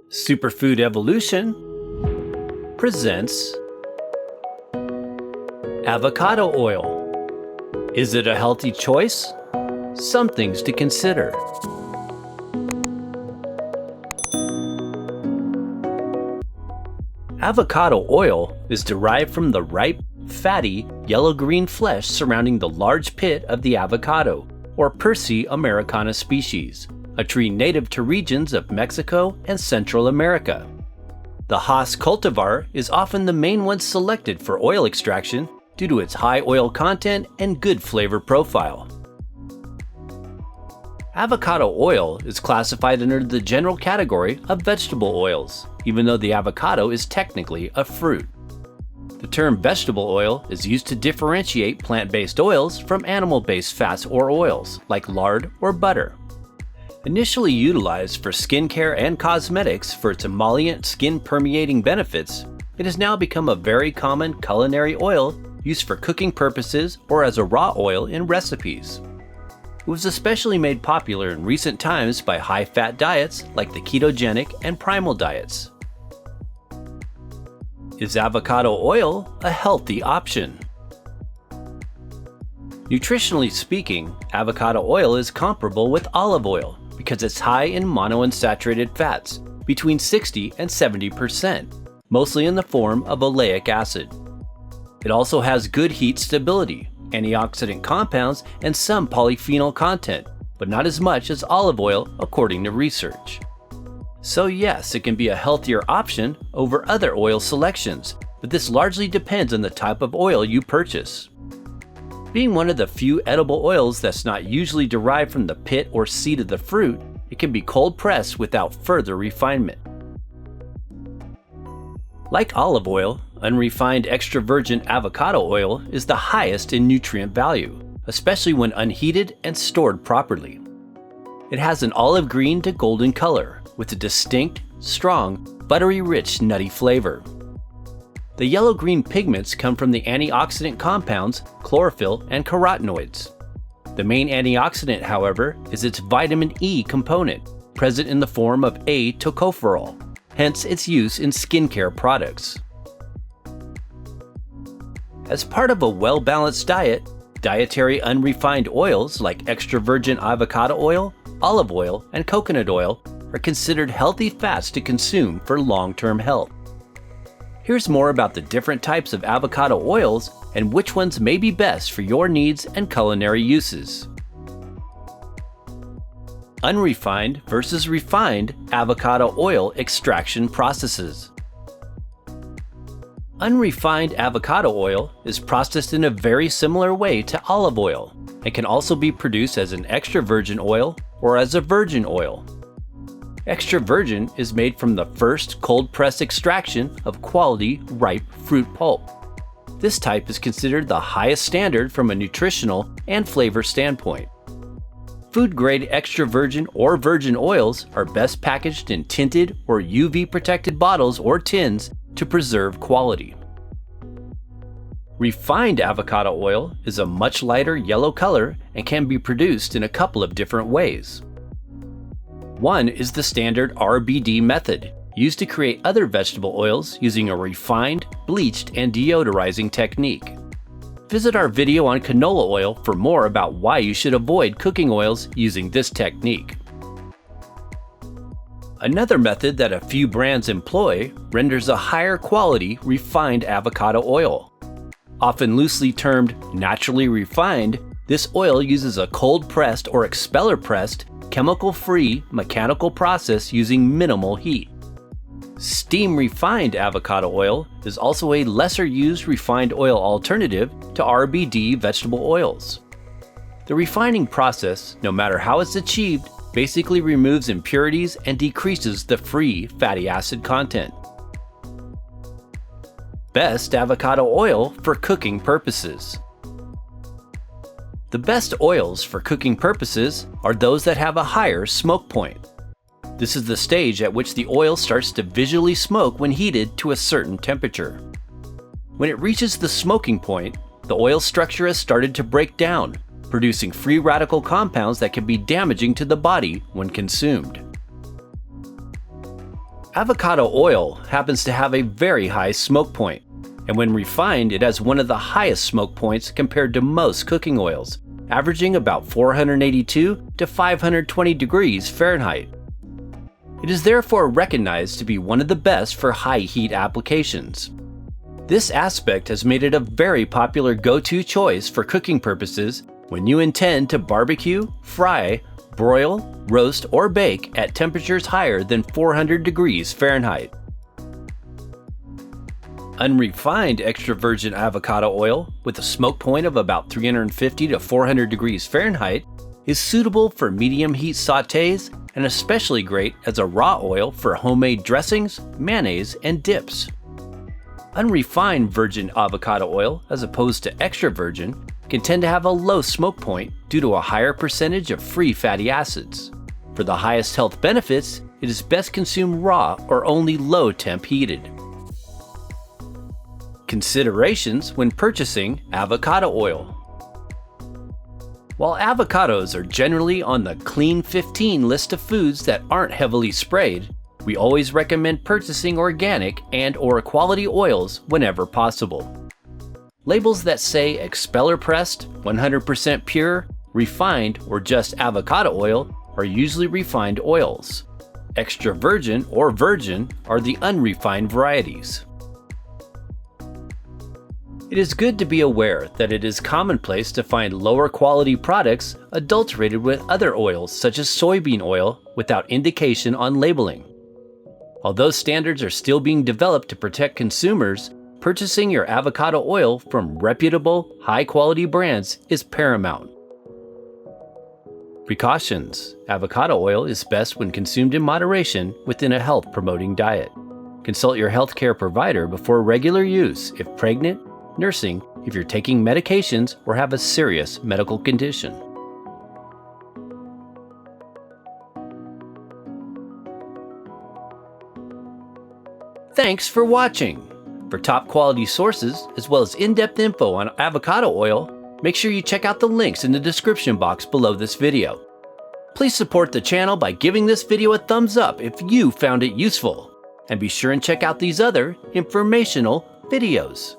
Superfood Evolution presents avocado oil. Is it a healthy choice? Some things to consider. Avocado oil is derived from the ripe, fatty, yellow-green flesh surrounding the large pit of the avocado, or Persea americana species, a tree native to regions of Mexico and Central America. The Hass cultivar is often the main one selected for oil extraction due to its high oil content and good flavor profile. Avocado oil is classified under the general category of vegetable oils, even though the avocado is technically a fruit. The term vegetable oil is used to differentiate plant-based oils from animal-based fats or oils, like lard or butter. Initially utilized for skincare and cosmetics for its emollient skin-permeating benefits, it has now become a very common culinary oil used for cooking purposes or as a raw oil in recipes. It was especially made popular in recent times by high-fat diets like the ketogenic and primal diets. Is avocado oil a healthy option? Nutritionally speaking, avocado oil is comparable with olive oil because it's high in monounsaturated fats, between 60 and 70%, mostly in the form of oleic acid. It also has good heat stability, antioxidant compounds, and some polyphenol content, but not as much as olive oil according to research. So yes, it can be a healthier option over other oil selections, but this largely depends on the type of oil you purchase. Being one of the few edible oils that's not usually derived from the pit or seed of the fruit, it can be cold pressed without further refinement. Like olive oil, unrefined extra virgin avocado oil is the highest in nutrient value, especially when unheated and stored properly. It has an olive green to golden color, with a distinct, strong, buttery rich nutty flavor. The yellow-green pigments come from the antioxidant compounds chlorophyll and carotenoids. The main antioxidant, however, is its vitamin E component, present in the form of A-tocopherol, hence its use in skincare products. As part of a well-balanced diet, dietary unrefined oils like extra virgin avocado oil, olive oil, and coconut oil are considered healthy fats to consume for long-term health. Here's more about the different types of avocado oils and which ones may be best for your needs and culinary uses. Unrefined versus refined avocado oil extraction processes. Unrefined avocado oil is processed in a very similar way to olive oil and can also be produced as an extra virgin oil or as a virgin oil. Extra virgin is made from the first cold press extraction of quality ripe fruit pulp. This type is considered the highest standard from a nutritional and flavor standpoint. Food-grade extra virgin or virgin oils are best packaged in tinted or UV-protected bottles or tins to preserve quality. Refined avocado oil is a much lighter yellow color and can be produced in a couple of different ways. One is the standard RBD method, used to create other vegetable oils using a refined, bleached, and deodorizing technique. Visit our video on canola oil for more about why you should avoid cooking oils using this technique. Another method that a few brands employ renders a higher quality refined avocado oil. Often loosely termed naturally refined, this oil uses a cold-pressed or expeller-pressed, chemical-free mechanical process using minimal heat. Steam-refined avocado oil is also a lesser-used refined oil alternative to RBD vegetable oils. The refining process, no matter how it's achieved, basically removes impurities and decreases the free fatty acid content. Best avocado oil for cooking purposes. The best oils for cooking purposes are those that have a higher smoke point. This is the stage at which the oil starts to visually smoke when heated to a certain temperature. When it reaches the smoking point, the oil structure has started to break down, producing free radical compounds that can be damaging to the body when consumed. Avocado oil happens to have a very high smoke point, and when refined, it has one of the highest smoke points compared to most cooking oils, averaging about 482 to 520 degrees Fahrenheit. It is therefore recognized to be one of the best for high heat applications. This aspect has made it a very popular go-to choice for cooking purposes when you intend to barbecue, fry, broil, roast, or bake at temperatures higher than 400 degrees Fahrenheit. Unrefined extra virgin avocado oil with a smoke point of about 350 to 400 degrees Fahrenheit is suitable for medium heat sautés and especially great as a raw oil for homemade dressings, mayonnaise, and dips. Unrefined virgin avocado oil, as opposed to extra virgin, can tend to have a low smoke point due to a higher percentage of free fatty acids. For the highest health benefits, it is best consumed raw or only low temp heated. Considerations when purchasing avocado oil. While avocados are generally on the Clean 15 list of foods that aren't heavily sprayed, we always recommend purchasing organic and/or quality oils whenever possible. Labels that say expeller pressed, 100% pure, refined, or just avocado oil are usually refined oils. Extra virgin or virgin are the unrefined varieties. It is good to be aware that it is commonplace to find lower quality products adulterated with other oils such as soybean oil without indication on labeling. Although standards are still being developed to protect consumers, purchasing your avocado oil from reputable, high-quality brands is paramount. Precautions. Avocado oil is best when consumed in moderation within a health-promoting diet. Consult your healthcare provider before regular use if pregnant, nursing, if you're taking medications, or have a serious medical condition. Thanks for watching! For top quality sources, as well as in-depth info on avocado oil, make sure you check out the links in the description box below this video. Please support the channel by giving this video a thumbs up if you found it useful, and be sure and check out these other informational videos.